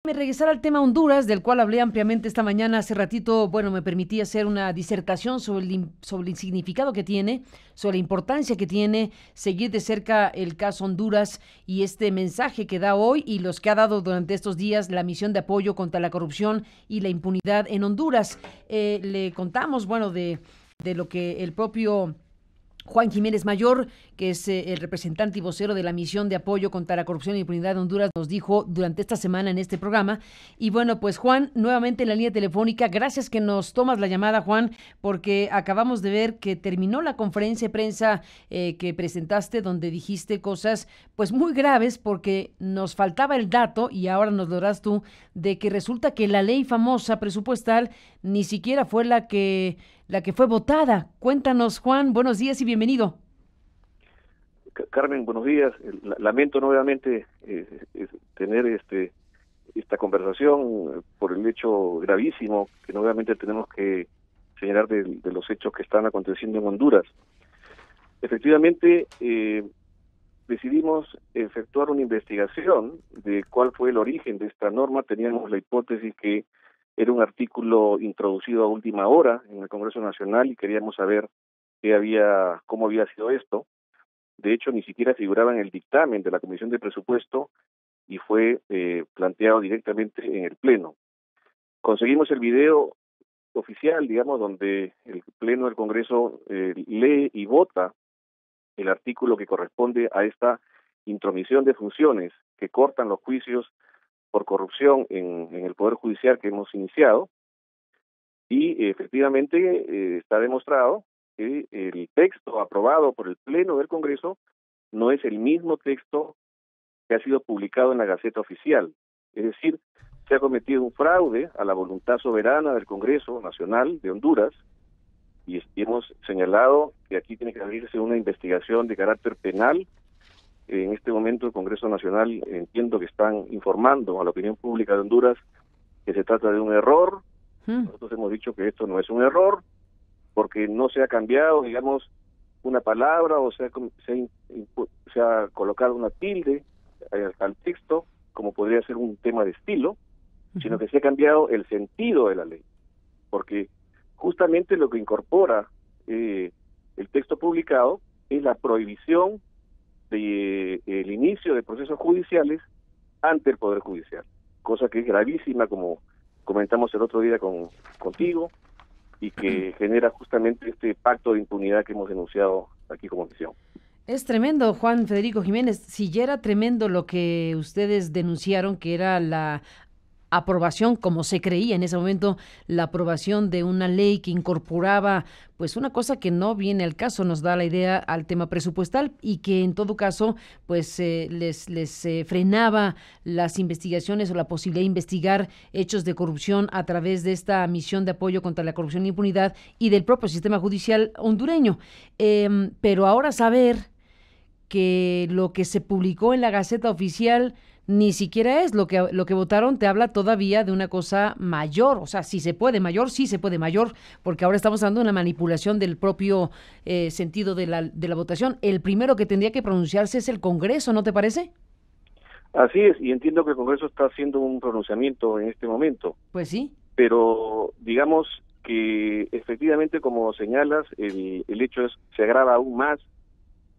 Me regresar al tema Honduras, del cual hablé ampliamente esta mañana. Hace ratito, bueno, me permití hacer una disertación sobre el significado que tiene, sobre la importancia que tiene seguir de cerca el caso Honduras y este mensaje que da hoy y los que ha dado durante estos días la misión de apoyo contra la corrupción y la impunidad en Honduras. Le contamos, bueno, de lo que el propio Juan Jiménez Mayor, que es el representante y vocero de la misión de apoyo contra la corrupción y impunidad de Honduras, nos dijo durante esta semana en este programa. Y bueno, pues Juan, nuevamente en la línea telefónica, gracias que nos tomas la llamada, Juan, porque acabamos de ver que terminó la conferencia de prensa que presentaste, donde dijiste cosas pues muy graves, porque nos faltaba el dato, y ahora nos lo das tú, de que resulta que la ley famosa presupuestal ni siquiera fue la que fue votada. Cuéntanos, Juan, buenos días y bienvenido. Carmen, buenos días. Lamento nuevamente tener esta conversación por el hecho gravísimo que nuevamente tenemos que señalar de los hechos que están aconteciendo en Honduras. Efectivamente, decidimos efectuar una investigación de cuál fue el origen de esta norma. Teníamos la hipótesis que era un artículo introducido a última hora en el Congreso Nacional y queríamos saber cómo había sido esto. De hecho, ni siquiera figuraba en el dictamen de la Comisión de Presupuesto y fue planteado directamente en el Pleno. Conseguimos el video oficial, digamos, donde el Pleno del Congreso lee y vota el artículo que corresponde a esta intromisión de funciones que cortan los juicios por corrupción en el Poder Judicial que hemos iniciado. Y efectivamente está demostrado que el texto aprobado por el Pleno del Congreso no es el mismo texto que ha sido publicado en la Gaceta Oficial. Es decir, se ha cometido un fraude a la voluntad soberana del Congreso Nacional de Honduras y hemos señalado que aquí tiene que abrirse una investigación de carácter penal. En este momento el Congreso Nacional entiendo que están informando a la opinión pública de Honduras que se trata de un error. Nosotros hemos dicho que esto no es un error, porque no se ha cambiado, digamos, una palabra o se ha colocado una tilde al texto, como podría ser un tema de estilo, sino que se ha cambiado el sentido de la ley, porque justamente lo que incorpora el texto publicado es la prohibición de el inicio de procesos judiciales ante el Poder Judicial, cosa que es gravísima, como comentamos el otro día contigo, y que genera justamente este pacto de impunidad que hemos denunciado aquí como misión. Es tremendo, Juan Federico Jiménez. Si ya era tremendo lo que ustedes denunciaron, que era la aprobación, como se creía en ese momento, la aprobación de una ley que incorporaba pues una cosa que no viene al caso, nos da la idea al tema presupuestal y que en todo caso pues les frenaba las investigaciones o la posibilidad de investigar hechos de corrupción a través de esta misión de apoyo contra la corrupción y impunidad y del propio sistema judicial hondureño. Pero ahora saber que lo que se publicó en la Gaceta Oficial ni siquiera es lo que votaron, te habla todavía de una cosa mayor, o sea, si se puede mayor, sí se puede mayor, porque ahora estamos hablando de una manipulación del propio sentido de la votación. El primero que tendría que pronunciarse es el Congreso, ¿no te parece? Así es, y entiendo que el Congreso está haciendo un pronunciamiento en este momento. Pues sí. Pero digamos que efectivamente, como señalas, el hecho se agrava aún más,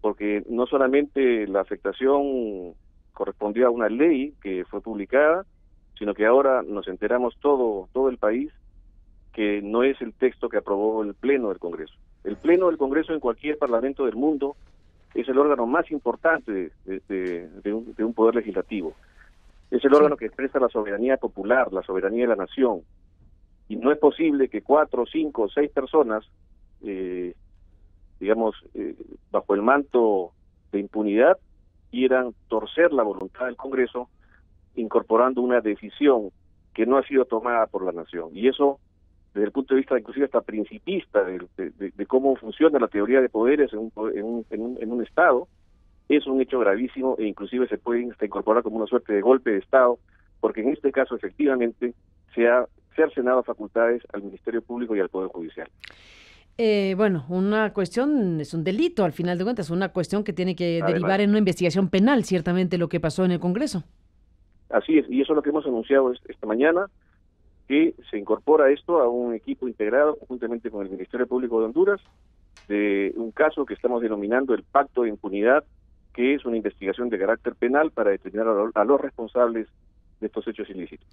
porque no solamente la afectación correspondió a una ley que fue publicada, sino que ahora nos enteramos todo el país que no es el texto que aprobó el Pleno del Congreso. El Pleno del Congreso en cualquier parlamento del mundo es el órgano más importante de un poder legislativo. Es el órgano que expresa la soberanía popular, la soberanía de la nación. Y no es posible que 4, 5, 6 personas, bajo el manto de impunidad, quieran torcer la voluntad del Congreso incorporando una decisión que no ha sido tomada por la nación. Y eso, desde el punto de vista inclusive hasta principista de cómo funciona la teoría de poderes en un Estado, es un hecho gravísimo e inclusive se puede incorporar como una suerte de golpe de Estado, porque en este caso efectivamente se ha cercenado facultades al Ministerio Público y al Poder Judicial. Bueno, una cuestión es un delito, al final de cuentas, una cuestión que tiene que Además, derivar en una investigación penal, ciertamente lo que pasó en el Congreso. Así es, y eso es lo que hemos anunciado esta mañana, que se incorpora esto a un equipo integrado conjuntamente con el Ministerio Público de Honduras, de un caso que estamos denominando el Pacto de Impunidad, que es una investigación de carácter penal para determinar a los responsables de estos hechos ilícitos.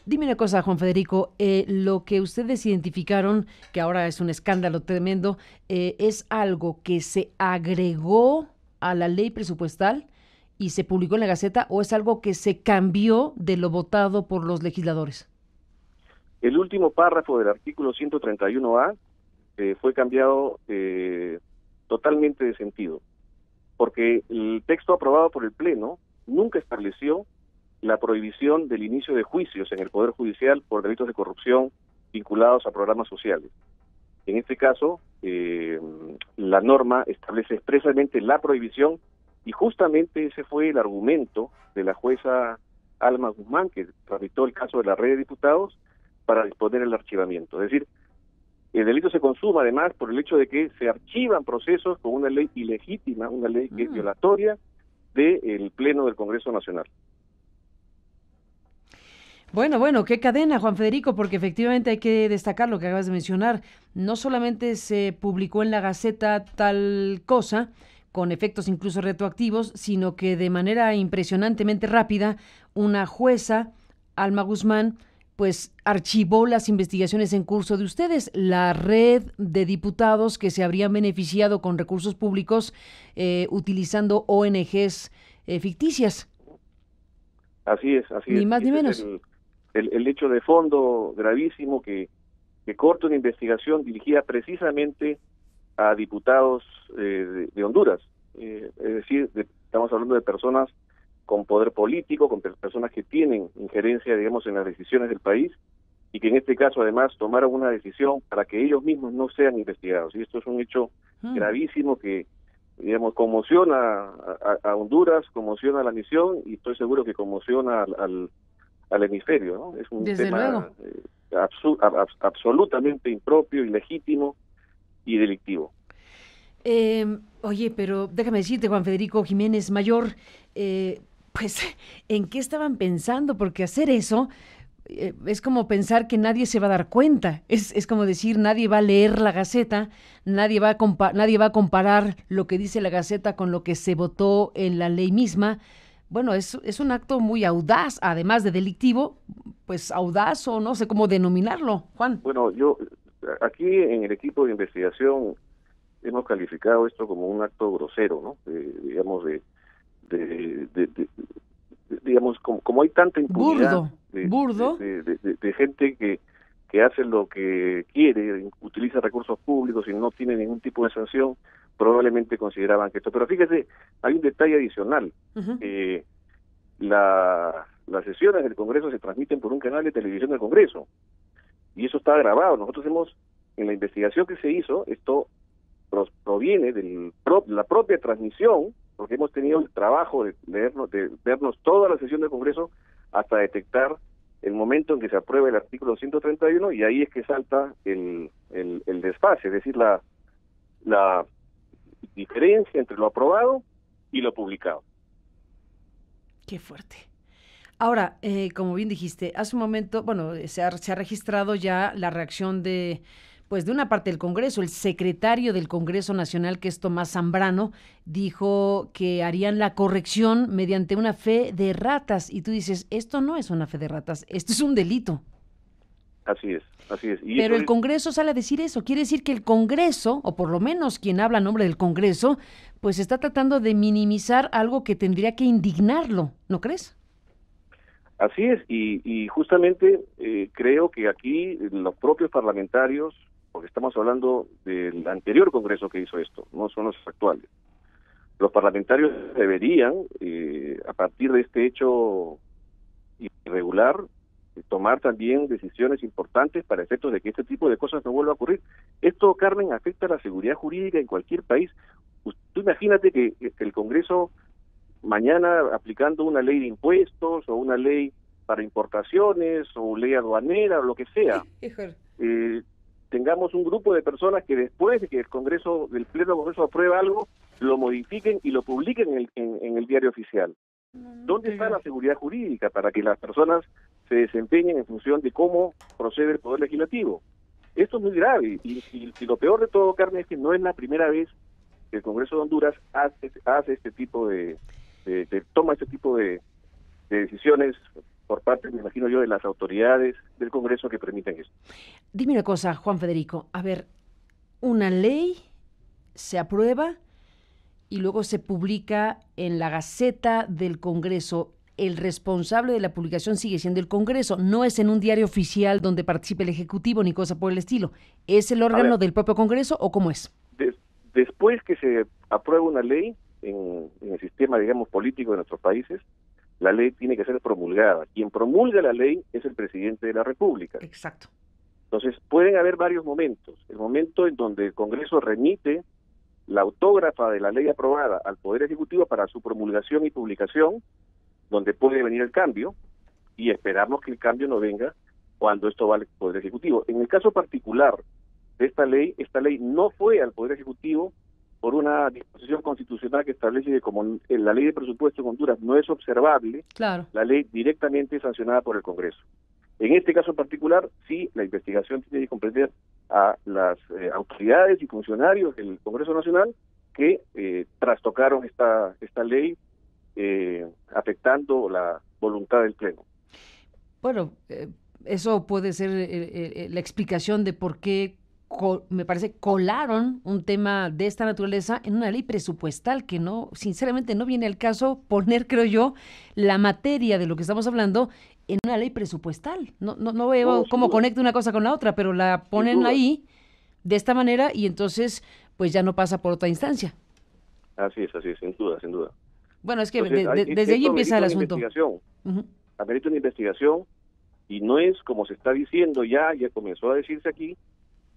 Dime una cosa, Juan Federico, lo que ustedes identificaron, que ahora es un escándalo tremendo, ¿es algo que se agregó a la ley presupuestal y se publicó en la Gaceta o es algo que se cambió de lo votado por los legisladores? El último párrafo del artículo 131A fue cambiado totalmente de sentido, porque el texto aprobado por el Pleno nunca estableció la prohibición del inicio de juicios en el Poder Judicial por delitos de corrupción vinculados a programas sociales. En este caso, la norma establece expresamente la prohibición y justamente ese fue el argumento de la jueza Alma Guzmán, que tramitó el caso de la red de diputados para disponer el archivamiento. Es decir, el delito se consuma además por el hecho de que se archivan procesos con una ley ilegítima, una ley que es violatoria del Pleno del Congreso Nacional. Bueno, qué cadena, Juan Federico, porque efectivamente hay que destacar lo que acabas de mencionar. No solamente se publicó en la Gaceta tal cosa, con efectos incluso retroactivos, sino que de manera impresionantemente rápida, una jueza, Alma Guzmán, pues archivó las investigaciones en curso de ustedes, la red de diputados que se habrían beneficiado con recursos públicos utilizando ONGs ficticias. Así es, así es. Ni más ni menos. El hecho de fondo gravísimo que corta una investigación dirigida precisamente a diputados de Honduras. Es decir, estamos hablando de personas con poder político, con personas que tienen injerencia, digamos, en las decisiones del país y que en este caso además tomaron una decisión para que ellos mismos no sean investigados. Y esto es un hecho gravísimo que, digamos, conmociona a Honduras, conmociona a la misión y estoy seguro que conmociona al hemisferio, ¿no? Es un Desde tema luego. absolutamente impropio, ilegítimo y delictivo. Oye, pero déjame decirte, Juan Federico Jiménez Mayor, pues, ¿en qué estaban pensando? Porque hacer eso es como pensar que nadie se va a dar cuenta. Es como decir, nadie va a leer la Gaceta, nadie va a comparar lo que dice la Gaceta con lo que se votó en la ley misma. Bueno, es un acto muy audaz, además de delictivo, pues audaz o no sé cómo denominarlo, Juan. Bueno, yo aquí en el equipo de investigación hemos calificado esto como un acto grosero, ¿no? Digamos, como hay tanta impunidad burdo. De gente que hace lo que quiere, utiliza recursos públicos y no tiene ningún tipo de sanción, probablemente consideraban que esto. Pero fíjese, hay un detalle adicional. Las sesiones del Congreso se transmiten por un canal de televisión del Congreso y eso está grabado. Nosotros en la investigación que se hizo, esto proviene de la propia transmisión, porque hemos tenido el trabajo de vernos toda la sesión del Congreso hasta detectar el momento en que se aprueba el artículo 131 y ahí es que salta el desfase, es decir, la diferencia entre lo aprobado y lo publicado. Qué fuerte. Ahora, como bien dijiste, hace un momento, bueno, se ha registrado ya la reacción de una parte del Congreso. El secretario del Congreso Nacional, que es Tomás Zambrano, dijo que harían la corrección mediante una fe de ratas. Y tú dices, esto no es una fe de ratas, esto es un delito. Así es, así es. Pero el Congreso sale a decir eso. Quiere decir que el Congreso, o por lo menos quien habla a nombre del Congreso, pues está tratando de minimizar algo que tendría que indignarlo, ¿no crees? Así es, y justamente creo que aquí los propios parlamentarios, porque estamos hablando del anterior Congreso que hizo esto, no son los actuales, los parlamentarios deberían, a partir de este hecho irregular, tomar también decisiones importantes para efectos de que este tipo de cosas no vuelva a ocurrir. Esto, Carmen, afecta a la seguridad jurídica en cualquier país. Tú imagínate que el Congreso mañana, aplicando una ley de impuestos o una ley para importaciones o ley aduanera o lo que sea, tengamos un grupo de personas que después de que el Congreso, del Pleno del Congreso apruebe algo, lo modifiquen y lo publiquen en el diario oficial. ¿Dónde está la seguridad jurídica para que las personas se desempeñen en función de cómo procede el Poder Legislativo? Esto es muy grave y lo peor de todo, Carmen, es que no es la primera vez que el Congreso de Honduras hace este tipo toma este tipo de decisiones por parte, me imagino yo, de las autoridades del Congreso que permiten esto. Dime una cosa, Juan Federico, a ver, una ley se aprueba y luego se publica en la Gaceta del Congreso. El responsable de la publicación sigue siendo el Congreso, no es en un diario oficial donde participe el Ejecutivo ni cosa por el estilo. ¿Es el órgano del propio Congreso o cómo es? Después que se aprueba una ley en el sistema, digamos, político de nuestros países, la ley tiene que ser promulgada. Quien promulga la ley es el presidente de la República. Exacto. Entonces, pueden haber varios momentos. El momento en donde el Congreso remite la autógrafa de la ley aprobada al Poder Ejecutivo para su promulgación y publicación, donde puede venir el cambio, y esperamos que el cambio no venga cuando esto va al Poder Ejecutivo. En el caso particular de esta ley no fue al Poder Ejecutivo por una disposición constitucional que establece que como la ley de presupuesto en Honduras no es observable, claro, la ley directamente es sancionada por el Congreso. En este caso particular, sí, la investigación tiene que comprender a las autoridades y funcionarios del Congreso Nacional que trastocaron esta ley afectando la voluntad del Pleno. Bueno, eso puede ser la explicación de por qué me parece colaron un tema de esta naturaleza en una ley presupuestal que no, sinceramente no viene al caso poner, creo yo, la materia de lo que estamos hablando en una ley presupuestal. No veo cómo conecta una cosa con la otra, pero la ponen ahí de esta manera y entonces pues ya no pasa por otra instancia. Así es, sin duda. Bueno, es que entonces, desde ahí empieza el asunto. Amerita una investigación y no es como se está diciendo ya comenzó a decirse aquí,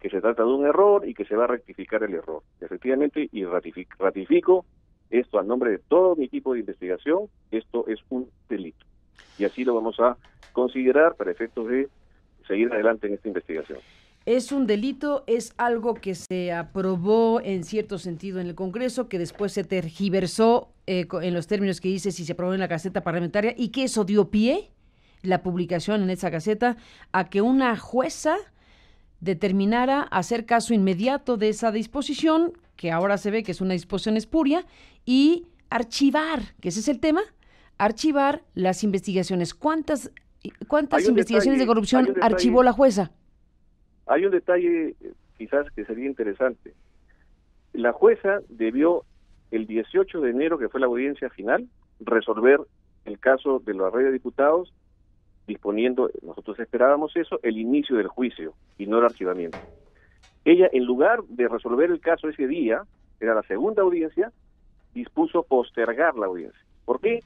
que se trata de un error y que se va a rectificar el error. Efectivamente, y ratifico esto a nombre de todo mi equipo de investigación, esto es un delito. Y así lo vamos a considerar para efectos de seguir adelante en esta investigación. Es un delito, es algo que se aprobó en cierto sentido en el Congreso, que después se tergiversó en los términos que dice si se aprobó en la Gaceta Parlamentaria y que eso dio pie, la publicación en esa Gaceta, a que una jueza determinara hacer caso inmediato de esa disposición, que ahora se ve que es una disposición espuria, y archivar, que ese es el tema, archivar las investigaciones. ¿Cuántas investigaciones de corrupción archivó la jueza? Hay un detalle quizás que sería interesante. La jueza debió el 18 de enero, que fue la audiencia final, resolver el caso de la red de diputados, disponiendo, nosotros esperábamos eso, el inicio del juicio y no el archivamiento. Ella, en lugar de resolver el caso ese día, era la segunda audiencia, dispuso postergar la audiencia. ¿Por qué?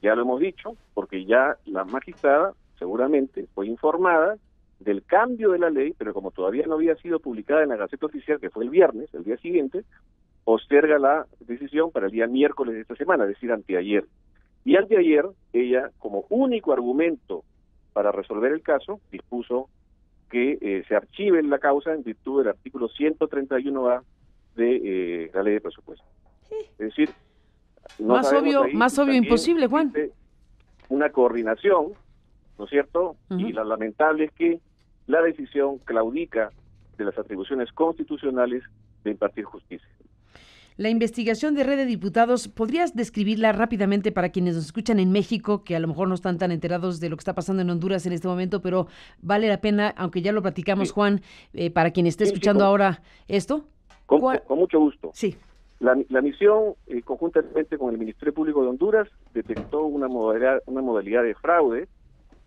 Ya lo hemos dicho, porque ya la magistrada seguramente fue informada del cambio de la ley, pero como todavía no había sido publicada en la Gaceta Oficial, que fue el viernes, el día siguiente, posterga la decisión para el día miércoles de esta semana, es decir, anteayer. Y anteayer, ella, como único argumento para resolver el caso, dispuso que se archive la causa en virtud del artículo 131A de la ley de presupuesto. Es decir, no más obvio imposible, Juan. Una coordinación, ¿no es cierto? Y lo lamentable es que la decisión claudica de las atribuciones constitucionales de impartir justicia. La investigación de Red de Diputados, ¿podrías describirla rápidamente para quienes nos escuchan en México, que a lo mejor no están tan enterados de lo que está pasando en Honduras en este momento, pero vale la pena, aunque ya lo platicamos, sí. Juan, para quien esté escuchando ahora esto? Con mucho gusto. Sí. La misión, conjuntamente con el Ministerio Público de Honduras, detectó una modalidad de fraude,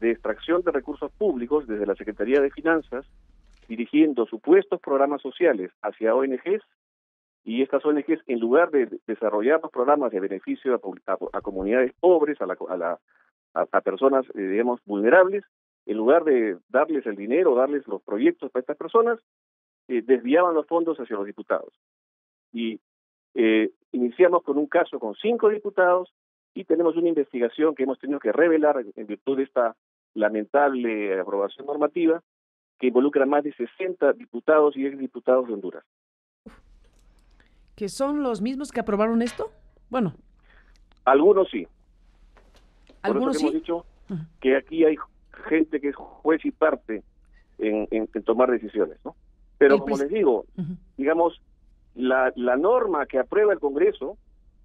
de extracción de recursos públicos desde la Secretaría de Finanzas, dirigiendo supuestos programas sociales hacia ONGs, y estas ONGs, en lugar de desarrollar los programas de beneficio a comunidades pobres, a personas, digamos, vulnerables, en lugar de darles el dinero, darles los proyectos para estas personas, desviaban los fondos hacia los diputados. Y iniciamos con un caso con 5 diputados y tenemos una investigación que hemos tenido que revelar en virtud de esta lamentable aprobación normativa que involucra más de 60 diputados y exdiputados de Honduras. ¿Que son los mismos que aprobaron esto? Bueno. Algunos sí. Por eso ¿Algunos que hemos sí? dicho que aquí hay gente que es juez y parte en tomar decisiones, ¿no? Pero como les digo, digamos, la norma que aprueba el Congreso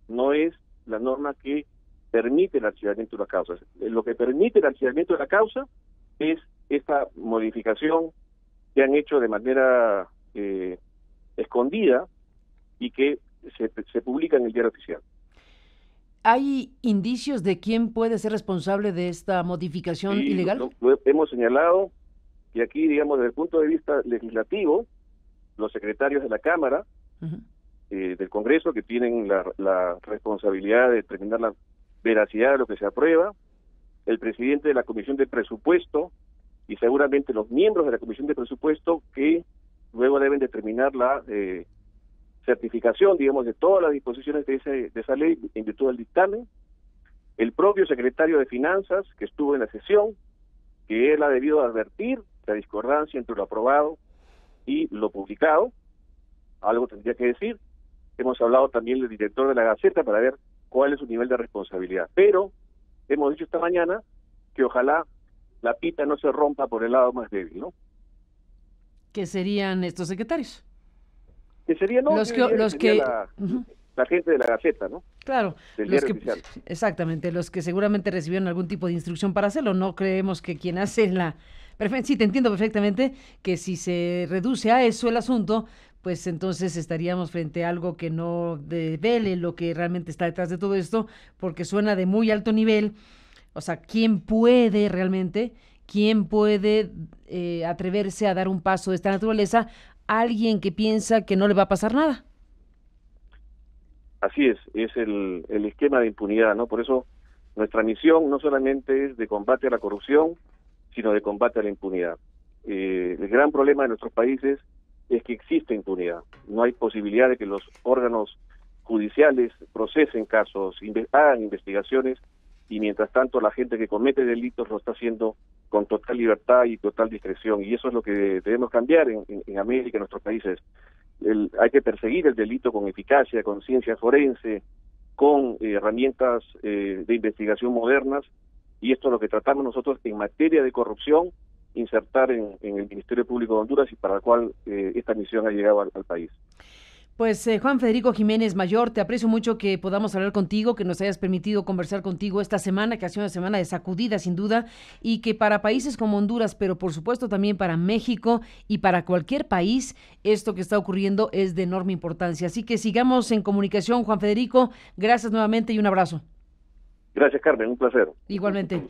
no es la norma que permite el archivamiento de la causa. Lo que permite el archivamiento de la causa es esta modificación que han hecho de manera escondida y que se publica en el diario oficial. ¿Hay indicios de quién puede ser responsable de esta modificación ilegal? Lo hemos señalado, y aquí, digamos, desde el punto de vista legislativo, los secretarios de la Cámara, del Congreso, que tienen la responsabilidad de determinar la veracidad de lo que se aprueba, el presidente de la Comisión de Presupuesto y seguramente los miembros de la Comisión de Presupuesto, que luego deben determinar la certificación, digamos, de todas las disposiciones de esa ley en virtud del dictamen, el propio secretario de Finanzas, que estuvo en la sesión, que él ha debido advertir la discordancia entre lo aprobado y lo publicado, algo tendría que decir. Hemos hablado también del director de la Gaceta para ver cuál es su nivel de responsabilidad, pero hemos dicho esta mañana que ojalá la pita no se rompa por el lado más débil, ¿no? ¿Qué serían estos secretarios? Que sería, no, la gente de la Gaceta, ¿no? Claro, del diario oficial. Exactamente, los que seguramente recibieron algún tipo de instrucción para hacerlo. No creemos que quien hace sí, te entiendo perfectamente que si se reduce a eso el asunto, pues entonces estaríamos frente a algo que no devele lo que realmente está detrás de todo esto, porque suena de muy alto nivel. O sea, ¿quién puede realmente, atreverse a dar un paso de esta naturaleza? Alguien que piensa que no le va a pasar nada. Así es el esquema de impunidad, ¿no? Por eso nuestra misión no solamente es de combate a la corrupción, sino de combate a la impunidad. El gran problema de nuestros países es que existe impunidad. No hay posibilidad de que los órganos judiciales procesen casos, hagan investigaciones, y mientras tanto la gente que comete delitos lo está haciendo con total libertad y total discreción. Y eso es lo que debemos cambiar en América, en nuestros países. Hay que perseguir el delito con eficacia, con ciencia forense, con herramientas de investigación modernas, y esto es lo que tratamos nosotros en materia de corrupción, insertar en el Ministerio Público de Honduras, y para el cual esta misión ha llegado al país. Pues Juan Federico Jiménez Mayor, te aprecio mucho que podamos hablar contigo, que nos hayas permitido conversar contigo esta semana, que ha sido una semana de sacudida sin duda, y que para países como Honduras, pero por supuesto también para México y para cualquier país, esto que está ocurriendo es de enorme importancia. Así que sigamos en comunicación, Juan Federico, gracias nuevamente y un abrazo. Gracias, Carmen, un placer. Igualmente.